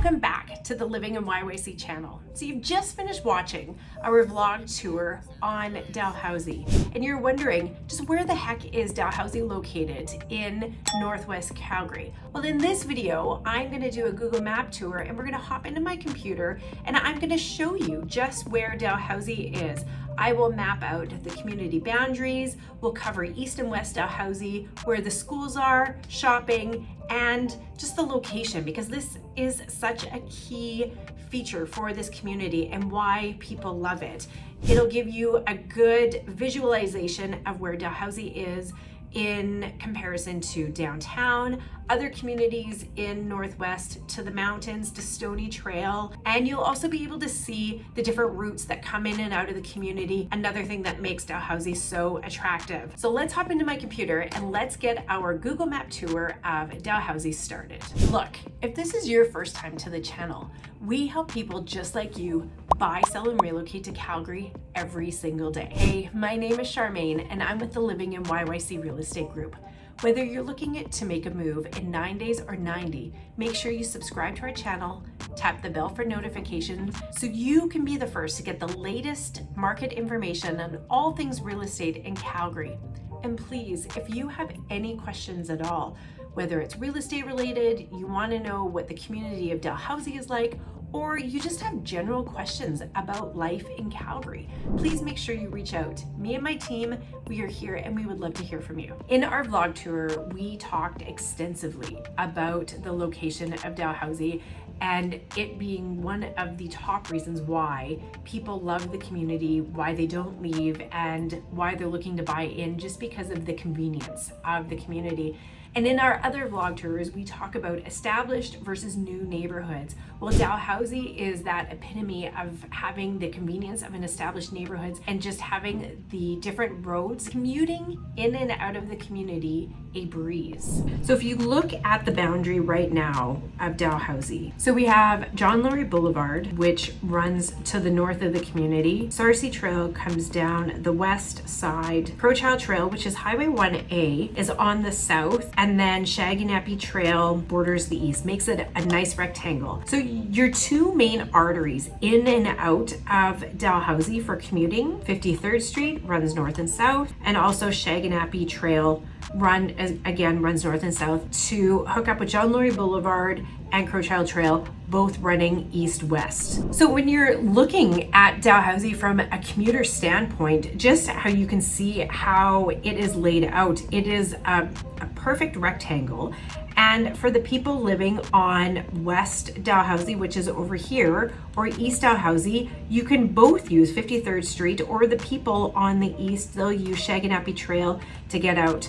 Welcome back to the Living in YYC channel. So you've just finished watching our vlog tour on Dalhousie, and you're wondering just where the heck is Dalhousie located in Northwest Calgary? Well, in this video, I'm gonna do a Google Map tour and we're gonna hop into my computer and I'm gonna show you just where Dalhousie is. I will map out the community boundaries. We'll cover East and West Dalhousie, where the schools are, shopping, and just the location, because this is such a key feature for this community and why people love it. It'll give you a good visualization of where Dalhousie is in comparison to downtown, other communities in Northwest, to the mountains, to Stony Trail, and you'll also be able to see the different routes that come in and out of the community, another thing that makes Dalhousie so attractive. So let's hop into my computer and let's get our Google Map tour of Dalhousie started. Look, if this is your first time to the channel, we help people just like you buy, sell, and relocate to Calgary every single day. Hey, my name is Charmaine and I'm with the Living in YYC Real Estate Group. Whether you're looking to make a move in 9 days or 90, make sure you subscribe to our channel, tap the bell for notifications so you can be the first to get the latest market information on all things real estate in Calgary. And please, if you have any questions at all, whether it's real estate related, you want to know what the community of Dalhousie is like, or you just have general questions about life in Calgary, please make sure you reach out. Me and my team, we are here and we would love to hear from you. In our vlog tour, we talked extensively about the location of Dalhousie and it being one of the top reasons why people love the community, why they don't leave, and why they're looking to buy in, just because of the convenience of the community. And in our other vlog tours, we talk about established versus new neighborhoods. Well, Dalhousie is that epitome of having the convenience of an established neighborhoods and just having the different roads, commuting in and out of the community, a breeze. So if you look at the boundary right now of Dalhousie, so we have John Laurie Boulevard, which runs to the north of the community. Sarcee Trail comes down the west side. Crowchild Trail, which is Highway 1A, is on the south. And then Shaginappy Trail borders the east, makes it a nice rectangle. So your two main arteries in and out of Dalhousie for commuting, 53rd Street runs north and south, and also Shaginappy Trail runs north and south to hook up with John Laurie Boulevard and Crowchild Trail, both running east-west. So when you're looking at Dalhousie from a commuter standpoint, just how you can see how it is laid out, it is a perfect rectangle. And for the people living on West Dalhousie, which is over here, or East Dalhousie, you can both use 53rd Street, or the people on the east, they'll use Shaginappy Trail to get out.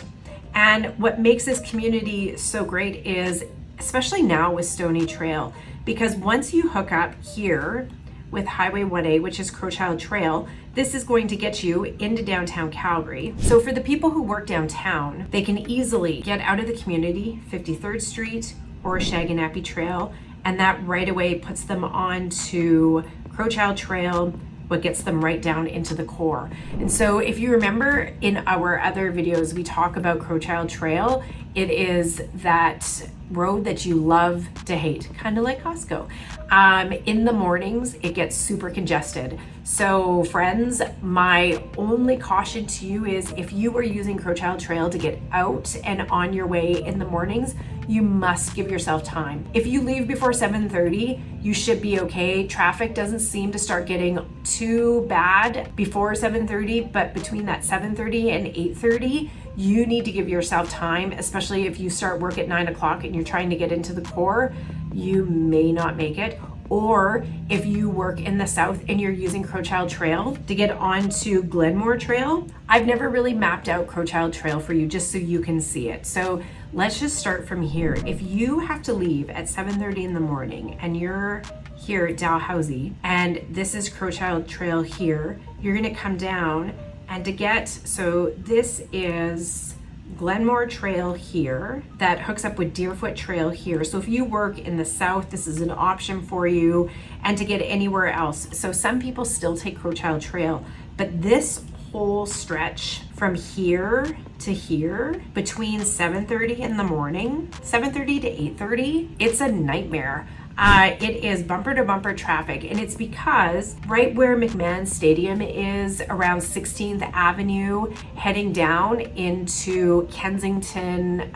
And what makes this community so great is, especially now with Stony Trail, because once you hook up here with Highway 1A, which is Crowchild Trail, this is going to get you into downtown Calgary. So for the people who work downtown, they can easily get out of the community, 53rd Street or Shaginappy Trail, and that right away puts them on to Crowchild Trail, what gets them right down into the core. And so if you remember in our other videos, we talk about Crowchild Trail. It is that road that you love to hate, kind of like Costco. In the mornings, it gets super congested. So friends, my only caution to you is if you are using Crowchild Trail to get out and on your way in the mornings, you must give yourself time. If you leave before 7:30, you should be okay. Traffic doesn't seem to start getting too bad before 7:30, but between that 7:30 and 8:30, you need to give yourself time, especially if you start work at 9 o'clock and you're trying to get into the core, you may not make it. Or if you work in the south and you're using Crowchild Trail to get onto Glenmore Trail, I've never really mapped out Crowchild Trail for you just so you can see it. So let's just start from here. If you have to leave at 7:30 in the morning and you're here at Dalhousie and this is Crowchild Trail here, you're gonna come down and so this is Glenmore Trail here that hooks up with Deerfoot Trail here. So if you work in the south, this is an option for you, and to get anywhere else. So some people still take Crowchild Trail, but this whole stretch from here to here between 7:30 in the morning, 7:30 to 8:30, it's a nightmare. It is bumper to bumper traffic, and it's because right where McMahon Stadium is, around 16th Avenue, heading down into Kensington,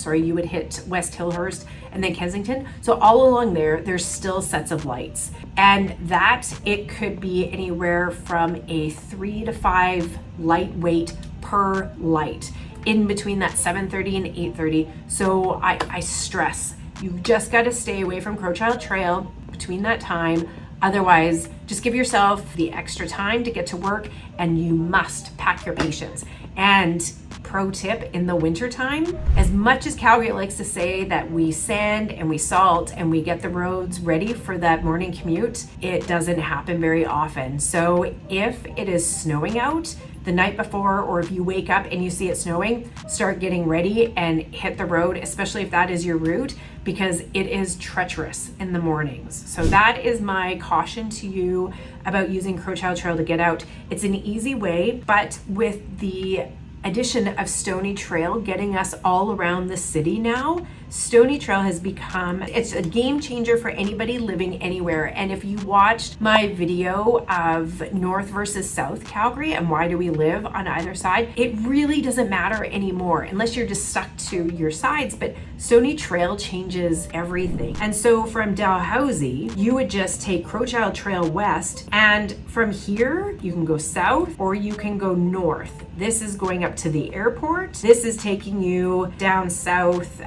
you would hit West Hillhurst and then Kensington. So all along there, there's still sets of lights. And that, it could be anywhere from a 3 to 5 lightweight per light in between that 7:30 and 8:30. So I stress, you just got to stay away from Crowchild Trail between that time. Otherwise, just give yourself the extra time to get to work, and you must pack your patience. And pro tip, in the wintertime, as much as Calgary likes to say that we sand and we salt and we get the roads ready for that morning commute, it doesn't happen very often. So if it is snowing out the night before, or if you wake up and you see it snowing, start getting ready and hit the road, especially if that is your route, because it is treacherous in the mornings. So that is my caution to you about using Crowchild Trail to get out. It's an easy way, but with the addition of Stoney Trail getting us all around the city now, Stoney Trail has become, it's a game changer for anybody living anywhere. And if you watched my video of North versus South Calgary and why do we live on either side, it really doesn't matter anymore unless you're just stuck to your sides. But Stoney Trail changes everything. And so from Dalhousie, you would just take Crowchild Trail west, and from here you can go south or you can go north. This is going up to the airport. This is taking you down south.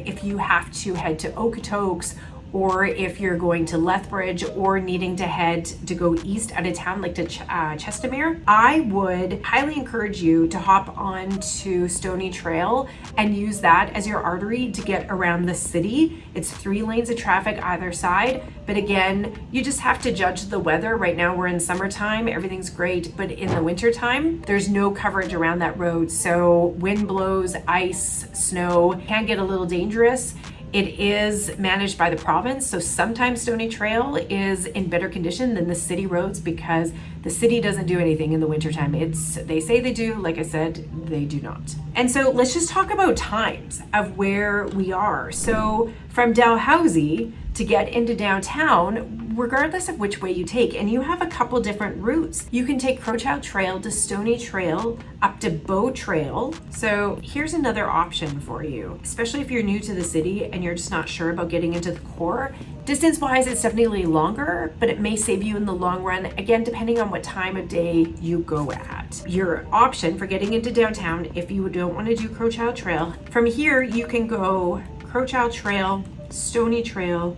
If you have to head to Okotoks, or if you're going to Lethbridge or needing to head to go east out of town, like to Chestermere, I would highly encourage you to hop on to Stoney Trail and use that as your artery to get around the city. It's 3 lanes of traffic either side, but again, you just have to judge the weather. Right now we're in summertime, everything's great, but in the wintertime, there's no coverage around that road. So wind blows, ice, snow can get a little dangerous. It is managed by the province, so sometimes Stoney Trail is in better condition than the city roads because the city doesn't do anything in the wintertime. They say they do, like I said, they do not. And so let's just talk about times of where we are. So from Dalhousie to get into downtown, regardless of which way you take, and you have a couple different routes. You can take Crowchild Trail to Stoney Trail up to Bow Trail. So here's another option for you, especially if you're new to the city and you're just not sure about getting into the core. Distance wise, it's definitely longer, but it may save you in the long run, again, depending on what time of day you go at. Your option for getting into downtown, if you don't want to do Crowchild Trail, from here you can go Crowchild Trail, Stoney Trail,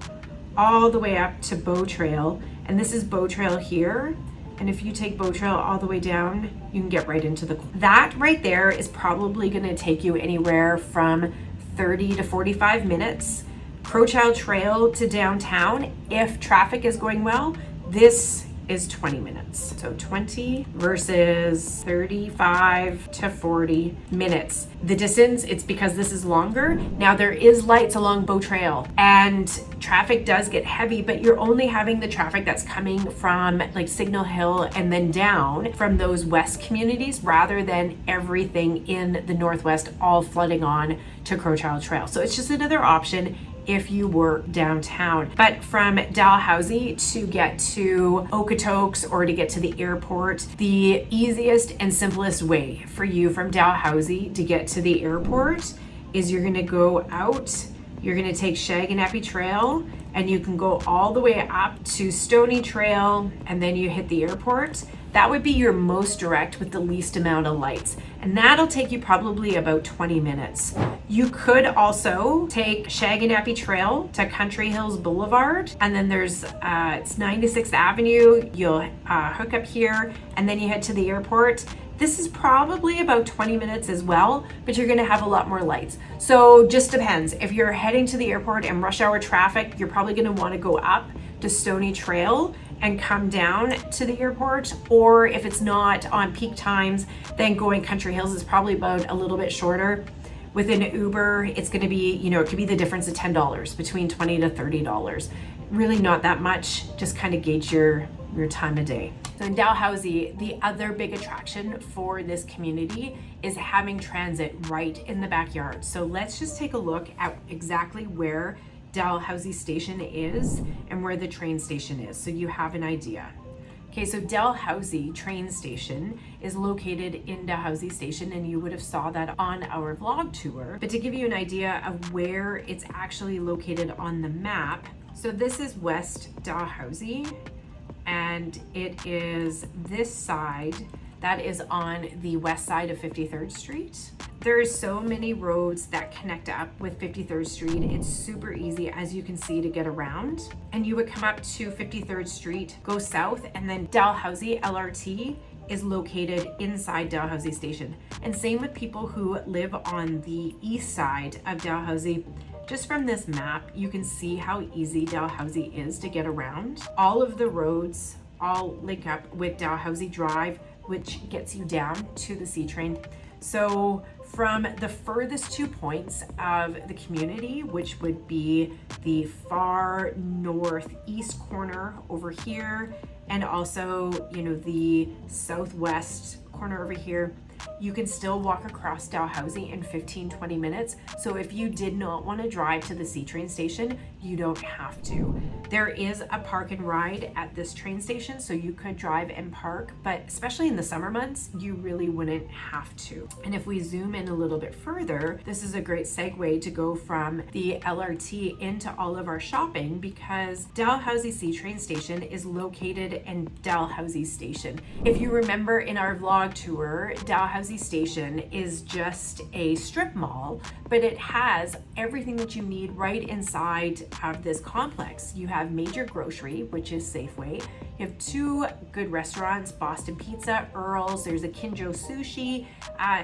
all the way up to Bow Trail, and this is Bow Trail here. And if you take Bow Trail all the way down, you can get right into that right there is probably going to take you anywhere from 30 to 45 minutes. Crowchild Trail to downtown, if traffic is going well, this is 20 minutes. So 20 versus 35 to 40 minutes. The distance, it's because this is longer. Now there is lights along Bow Trail and traffic does get heavy, but you're only having the traffic that's coming from like Signal Hill and then down from those west communities rather than everything in the northwest all flooding on to Crowchild Trail. So it's just another option if you work downtown. But from Dalhousie to get to Okotoks or to get to the airport, the easiest and simplest way for you from Dalhousie to get to the airport is you're gonna go out, you're gonna take Shaganappy Trail, and you can go all the way up to Stoney Trail, and then you hit the airport. That would be your most direct with the least amount of lights. And that'll take you probably about 20 minutes. You could also take Shaganappy Trail to Country Hills Boulevard, and then there's, it's 96th Avenue. You'll hook up here, and then you head to the airport. This is probably about 20 minutes as well, but you're gonna have a lot more lights. So just depends. If you're heading to the airport and rush hour traffic, you're probably gonna wanna go up to Stoney Trail and come down to the airport, or if it's not on peak times, then going Country Hills is probably about a little bit shorter. With an Uber, it's gonna be, it could be the difference of $10, between $20 to $30. Really not that much, just kind of gauge your time of day. So in Dalhousie, the other big attraction for this community is having transit right in the backyard. So let's just take a look at exactly where Dalhousie station is and where the train station is, so you have an idea. Okay, so Dalhousie train station is located in Dalhousie station, and you would have saw that on our vlog tour. But to give you an idea of where it's actually located on the map, so this is West Dalhousie, and it is this side that is on the west side of 53rd Street. There's so many roads that connect up with 53rd Street. It's super easy, as you can see, to get around. And you would come up to 53rd Street, go south, and then Dalhousie LRT is located inside Dalhousie station. And same with people who live on the east side of Dalhousie. Just from this map, you can see how easy Dalhousie is to get around. All of the roads all link up with Dalhousie Drive, which gets you down to the C train. So from the furthest 2 points of the community, which would be the far northeast corner over here, and also, the southwest corner over here, you can still walk across Dalhousie in 15-20 minutes. So if you did not want to drive to the C train station, you don't have to. There is a park and ride at this train station, so you could drive and park, but especially in the summer months, you really wouldn't have to. And if we zoom in a little bit further, this is a great segue to go from the LRT into all of our shopping, because Dalhousie C train station is located in Dalhousie station. If you remember in our vlog tour, Dalhousie station is just a strip mall, but it has everything that you need right inside of this complex. You have major grocery, which is Safeway. You have 2 good restaurants, Boston Pizza, Earl's, there's a Kinjo Sushi,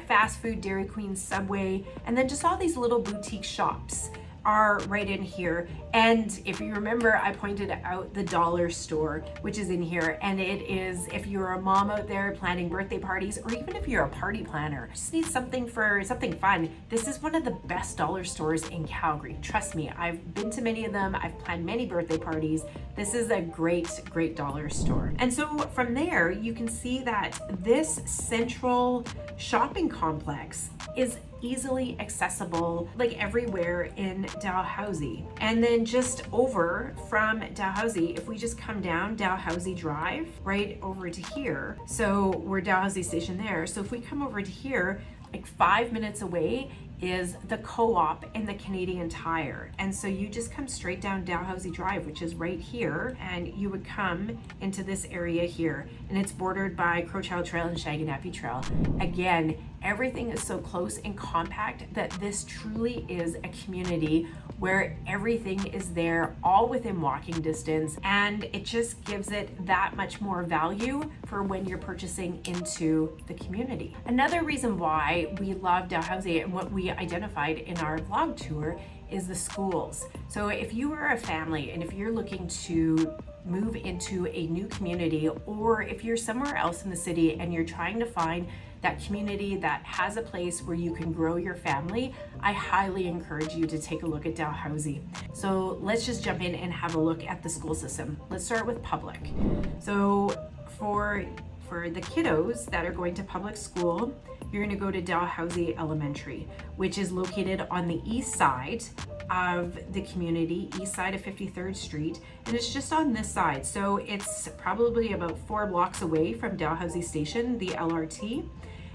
fast food, Dairy Queen, Subway, and then just all these little boutique shops are right in here. And if you remember, I pointed out the dollar store, which is in here, and it is, if you're a mom out there planning birthday parties, or even if you're a party planner, just need something fun, this is one of the best dollar stores in Calgary. Trust me, I've been to many of them, I've planned many birthday parties. This is a great dollar store. And so from there, you can see that this central shopping complex is easily accessible, like everywhere in Dalhousie. And then just over from Dalhousie, if we just come down Dalhousie Drive right over to here, so we're Dalhousie station there, so if we come over to here, like 5 minutes away is the co-op and the Canadian Tire. And so you just come straight down Dalhousie Drive, which is right here, and you would come into this area here, and it's bordered by Crowchild Trail and Shaganappy Trail. Again, everything is so close and compact that this truly is a community where everything is there, all within walking distance, and it just gives it that much more value for when you're purchasing into the community. Another reason why we love Dalhousie and what we identified in our vlog tour is the schools. So if you are a family and if you're looking to move into a new community, or if you're somewhere else in the city and you're trying to find that community that has a place where you can grow your family, I highly encourage you to take a look at Dalhousie. So let's just jump in and have a look at the school system. Let's start with public. So for the kiddos that are going to public school, you're going to go to Dalhousie Elementary, which is located on the east side of the community, east side of 53rd Street, and it's just on this side. So it's probably about 4 blocks away from Dalhousie Station, the LRT,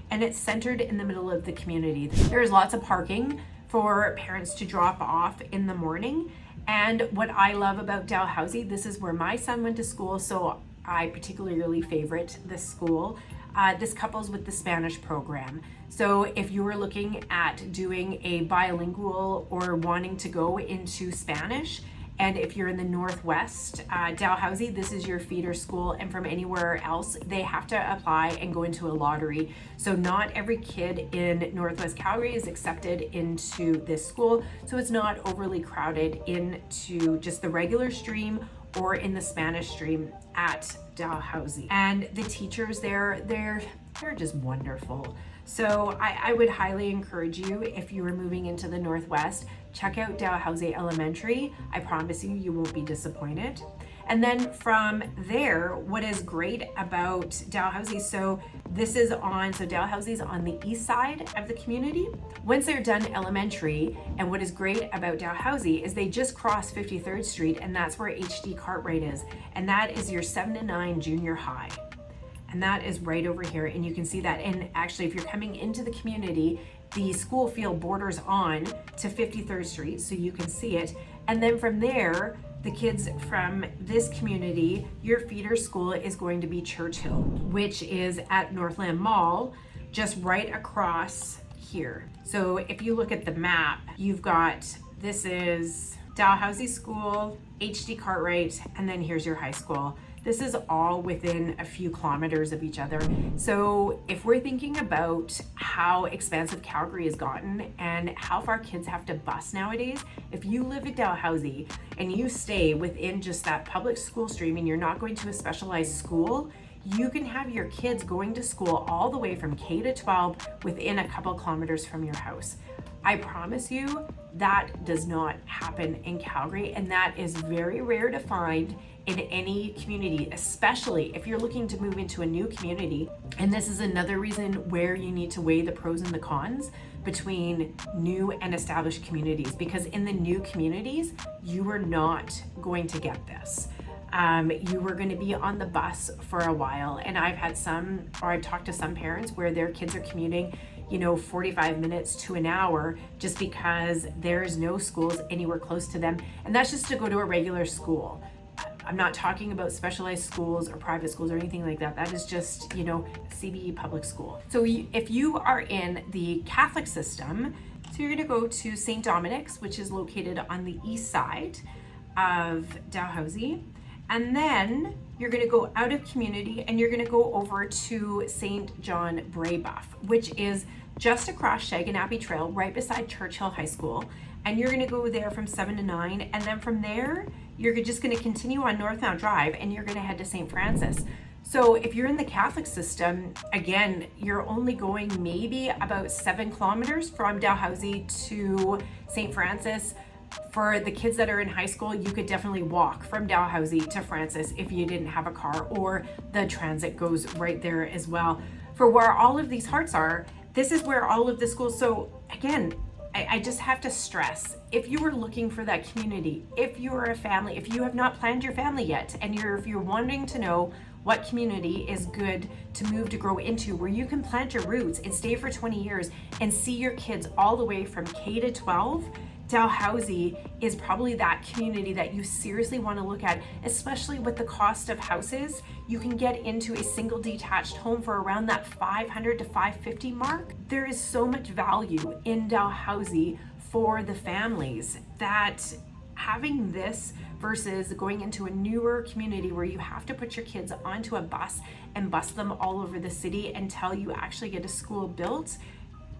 and it's centered in the middle of the community. There's lots of parking for parents to drop off in the morning. And what I love about Dalhousie, this is where my son went to school, so I particularly favorite this school. This couples with the Spanish program. So if you were looking at doing a bilingual or wanting to go into Spanish, and if you're in the Northwest, Dalhousie, this is your feeder school, and from anywhere else, they have to apply and go into a lottery. So not every kid in Northwest Calgary is accepted into this school, so it's not overly crowded into just the regular stream or in the Spanish stream at Dalhousie. And the teachers there, they're just wonderful. So I would highly encourage you, if you are moving into the Northwest, check out Dalhousie Elementary. I promise you, you won't be disappointed. And then from there, what is great about Dalhousie, so Dalhousie's on the east side of the community. Once they're done elementary, and what is great about Dalhousie is they just cross 53rd Street, and that's where HD Cartwright is. And that is your 7 to 9 junior high. And that is right over here, and you can see that. And actually, if you're coming into the community, the school field borders on to 53rd Street, so you can see it. And then from there, the kids from this community, your feeder school is going to be Churchill, which is at Northland Mall, just right across here. So if you look at the map, you've got, this is Dalhousie School, HD Cartwright, and then here's your high school. This is all within a few kilometers of each other. So if we're thinking about how expansive Calgary has gotten and how far kids have to bus nowadays, if you live in Dalhousie and you stay within just that public school stream and you're not going to a specialized school, you can have your kids going to school all the way from K to 12 within a couple kilometers from your house. I promise you that does not happen in Calgary, and that is very rare to find in any community, especially if you're looking to move into a new community. And this is another reason where you need to weigh the pros and the cons between new and established communities, because in the new communities, you are not going to get this. You were going to be on the bus for a while, and I've talked to some parents where their kids are commuting 45 minutes to an hour just because there's no schools anywhere close to them. And that's just to go to a regular school. I'm not talking about specialized schools or private schools or anything like that. That is just, CBE public school. So if you are in the Catholic system, so you're going to go to St. Dominic's, which is located on the east side of Dalhousie. And then you're going to go out of community and you're going to go over to St. John Braebuff, which is just across Shaganappi Trail, right beside Churchill High School. And you're going to go there from 7 to 9. And then from there, you're just going to continue on Northbound Drive and you're going to head to St. Francis. So if you're in the Catholic system, again, you're only going maybe about 7 kilometers from Dalhousie to St. Francis. For the kids that are in high school, you could definitely walk from Dalhousie to Francis if you didn't have a car, or the transit goes right there as well. For where all of these hearts are, this is where all of the schools, so again, I just have to stress, if you are looking for that community, if you are a family, if you have not planned your family yet, and if you're wanting to know what community is good to move to grow into, where you can plant your roots and stay for 20 years and see your kids all the way from K to 12, Dalhousie is probably that community that you seriously want to look at, especially with the cost of houses. You can get into a single detached home for around that $500 to $550 mark. There is so much value in Dalhousie for the families that having this versus going into a newer community where you have to put your kids onto a bus and bus them all over the city until you actually get a school built,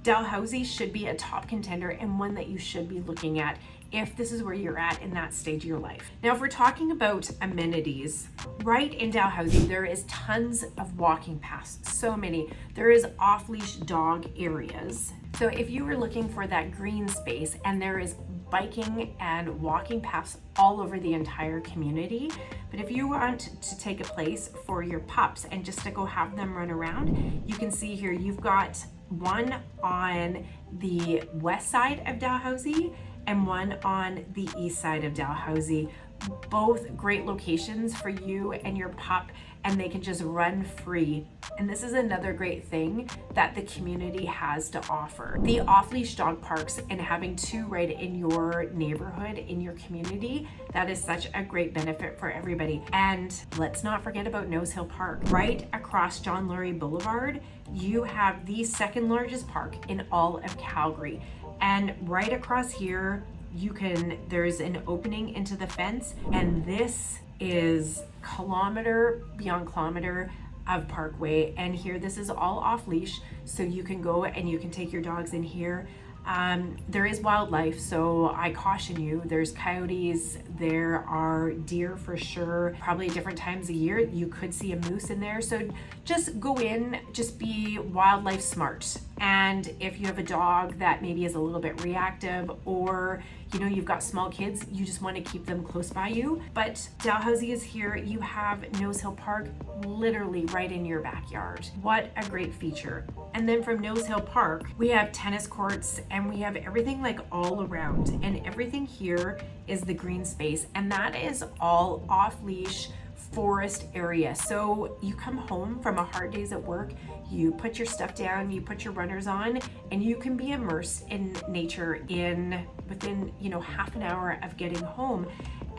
Dalhousie should be a top contender and one that you should be looking at if this is where you're at in that stage of your life. Now, if we're talking about amenities, right in Dalhousie, there is tons of walking paths, so many. There is off-leash dog areas. So if you were looking for that green space, and there is biking and walking paths all over the entire community. But if you want to take a place for your pups and just to go have them run around, you can see here you've got one on the west side of Dalhousie and one on the east side of Dalhousie. Both great locations for you and your pup, and they can just run free. And this is another great thing that the community has to offer. The off-leash dog parks and having 2 right in your neighborhood, in your community, that is such a great benefit for everybody. And let's not forget about Nose Hill Park. Right across John Lurie Boulevard, you have the 2nd largest park in all of Calgary. And right across here, there's an opening into the fence, and this is kilometer beyond kilometer of parkway. And here, this is all off leash, so you can go and you can take your dogs in here. There is wildlife, so I caution you. There's coyotes, there are deer for sure. Probably at different times of year, you could see a moose in there. So just go in, just be wildlife smart And if you have a dog that maybe is a little bit reactive, or you've got small kids, you just want to keep them close by you. But Dalhousie is here. You have Nose Hill Park literally right in your backyard. What a great feature. And then from Nose Hill Park, we have tennis courts and we have everything like all around. And everything here is the green space. And that is all off leash forest area. So you come home from a hard day's at work, you put your stuff down, you put your runners on, and you can be immersed in nature within half an hour of getting home.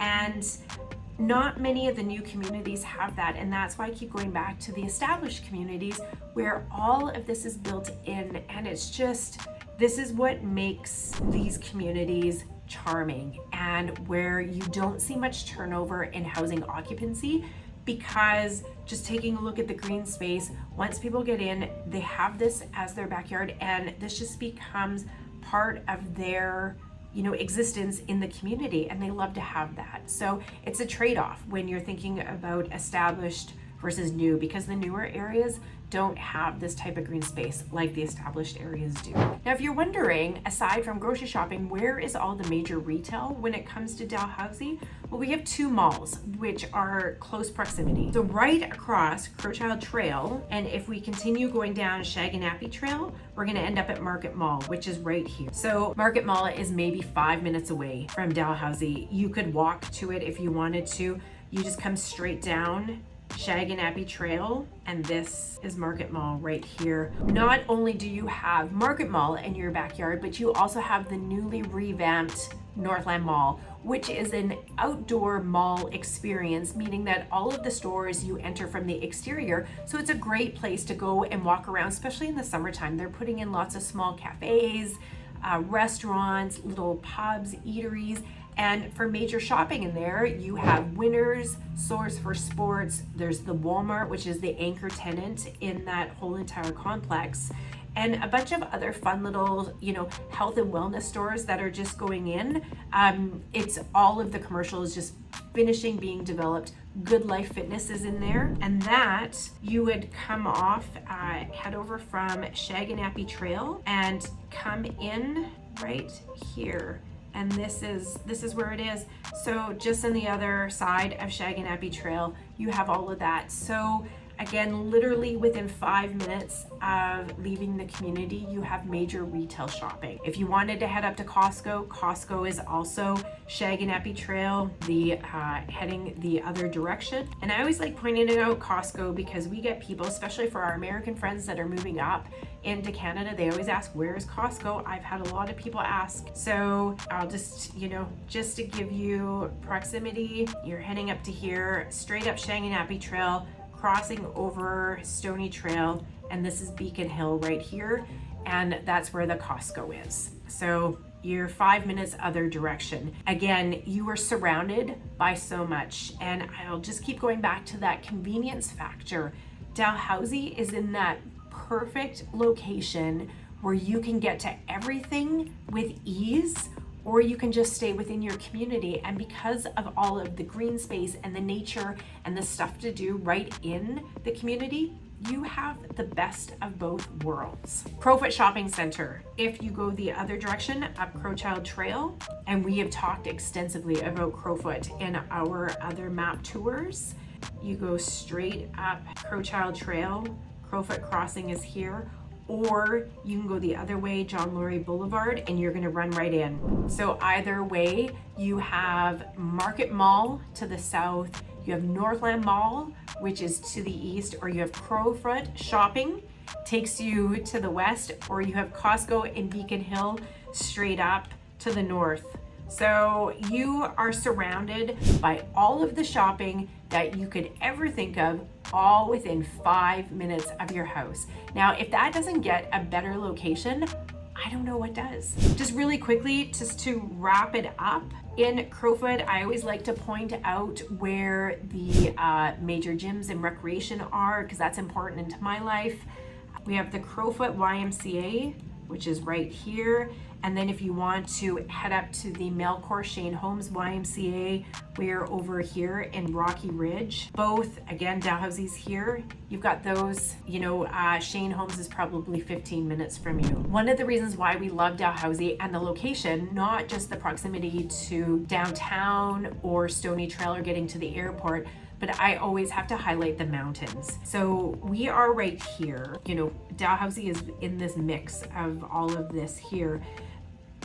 And not many of the new communities have that, and that's why I keep going back to the established communities where all of this is built in. And it's just, this is what makes these communities charming, and where you don't see much turnover in housing occupancy, because just taking a look at the green space, once people get in, they have this as their backyard, and this just becomes part of their existence in the community, and they love to have that. So it's a trade-off when you're thinking about established versus new, because the newer areas don't have this type of green space like the established areas do. Now, if you're wondering, aside from grocery shopping, where is all the major retail when it comes to Dalhousie? Well, we have two malls, which are close proximity. So right across Crowchild Trail, and if we continue going down Shaganappy Trail, we're gonna end up at Market Mall, which is right here. So Market Mall is maybe 5 minutes away from Dalhousie. You could walk to it if you wanted to. You just come straight down Shaganappy Trail, and this is Market Mall right here. Not only do you have Market Mall in your backyard, but you also have the newly revamped Northland Mall, which is an outdoor mall experience, meaning that all of the stores you enter from the exterior. So it's a great place to go and walk around, especially in the summertime. They're putting in lots of small cafes, restaurants, little pubs, eateries. And for major shopping in there, you have Winners, Source for Sports, there's the Walmart, which is the anchor tenant in that whole entire complex, and a bunch of other fun little, health and wellness stores that are just going in. It's all of the commercials just finishing being developed. Good Life Fitness is in there, and that you would come off, head over from Shaganappy Trail and come in right here. And this is where it is. So just on the other side of Shaganappy Trail, you have all of that. So again, literally within 5 minutes of leaving the community, you have major retail shopping. If you wanted to head up to Costco, Costco is also Shaganappy Trail, heading the other direction. And I always like pointing out Costco because we get people, especially for our American friends that are moving up into Canada, they always ask, where's Costco? I've had a lot of people ask. So I'll just, just to give you proximity, you're heading up to here, straight up Shaganappy Trail, crossing over Stony Trail, and this is Beacon Hill right here, and that's where the Costco is. So you're 5 minutes other direction. Again, you are surrounded by so much, and I'll just keep going back to that convenience factor. Dalhousie is in that perfect location where you can get to everything with ease, or you can just stay within your community. And because of all of the green space and the nature and the stuff to do right in the community, you have the best of both worlds. Crowfoot Shopping Center. If you go the other direction up Crowchild Trail, and we have talked extensively about Crowfoot in our other map tours, you go straight up Crowchild Trail, Crowfoot Crossing is here, or you can go the other way, John Laurie Boulevard, and you're gonna run right in. So either way, you have Market Mall to the south, you have Northland Mall, which is to the east, or you have Crowfoot Shopping, takes you to the west, or you have Costco in Beacon Hill straight up to the north. So you are surrounded by all of the shopping that you could ever think of, all within 5 minutes of your house. Now, if that doesn't get a better location, I don't know what does. Just really quickly, just to wrap it up, in Crowfoot, I always like to point out where the major gyms and recreation are, because that's important into my life. We have the Crowfoot YMCA, which is right here. And then if you want to head up to the Melcor Shane Homes YMCA, we're over here in Rocky Ridge. Both, again, Dalhousie's here. You've got those, Shane Homes is probably 15 minutes from you. One of the reasons why we love Dalhousie and the location, not just the proximity to downtown or Stony Trail or getting to the airport, but I always have to highlight the mountains. So we are right here. Dalhousie is in this mix of all of this here.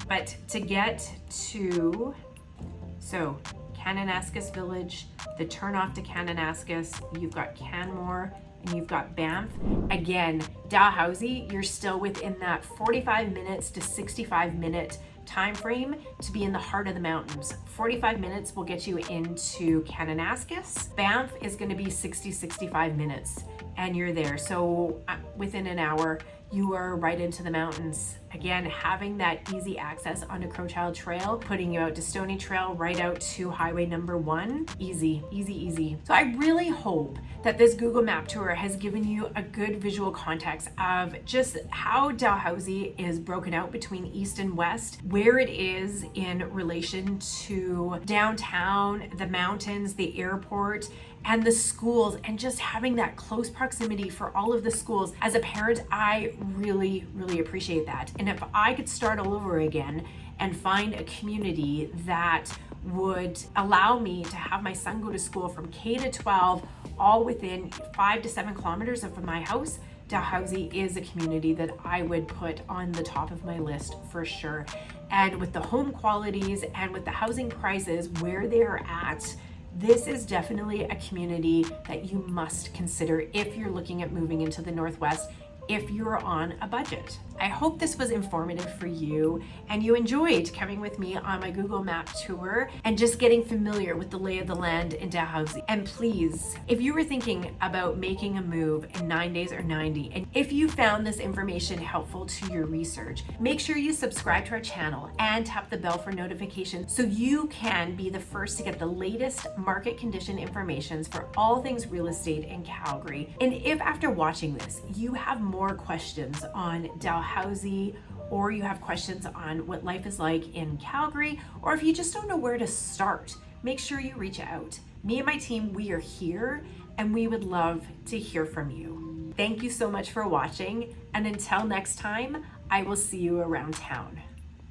But to get to, Kananaskis Village, the turn off to Kananaskis, you've got Canmore, and you've got Banff. Again, Dalhousie, you're still within that 45 minutes to 65 minute time frame to be in the heart of the mountains. 45 minutes will get you into Kananaskis. Banff is going to be 65 minutes and you're there. So within an hour, you are right into the mountains. Again, having that easy access onto Crowchild Trail, putting you out to Stony Trail, right out to highway number 1. Easy, easy, easy. So I really hope that this Google Map tour has given you a good visual context of just how Dalhousie is broken out between east and west, where it is in relation to downtown, the mountains, the airport, and the schools, and just having that close proximity for all of the schools. As a parent, I really, really appreciate that. And if I could start all over again and find a community that would allow me to have my son go to school from K to 12, all within 5 to 7 kilometers of my house, Dalhousie is a community that I would put on the top of my list for sure. And with the home qualities and with the housing prices where they're at, this is definitely a community that you must consider if you're looking at moving into the Northwest, if you're on a budget. I hope this was informative for you and you enjoyed coming with me on my Google Map tour and just getting familiar with the lay of the land in Dalhousie. And please, if you were thinking about making a move in 9 days or 90, and if you found this information helpful to your research, make sure you subscribe to our channel and tap the bell for notifications so you can be the first to get the latest market condition information for all things real estate in Calgary. And if after watching this, you have more questions on Dalhousie, or you have questions on what life is like in Calgary, or if you just don't know where to start, make sure you reach out. Me and my team, we are here and we would love to hear from you. Thank you so much for watching, and until next time, I will see you around town.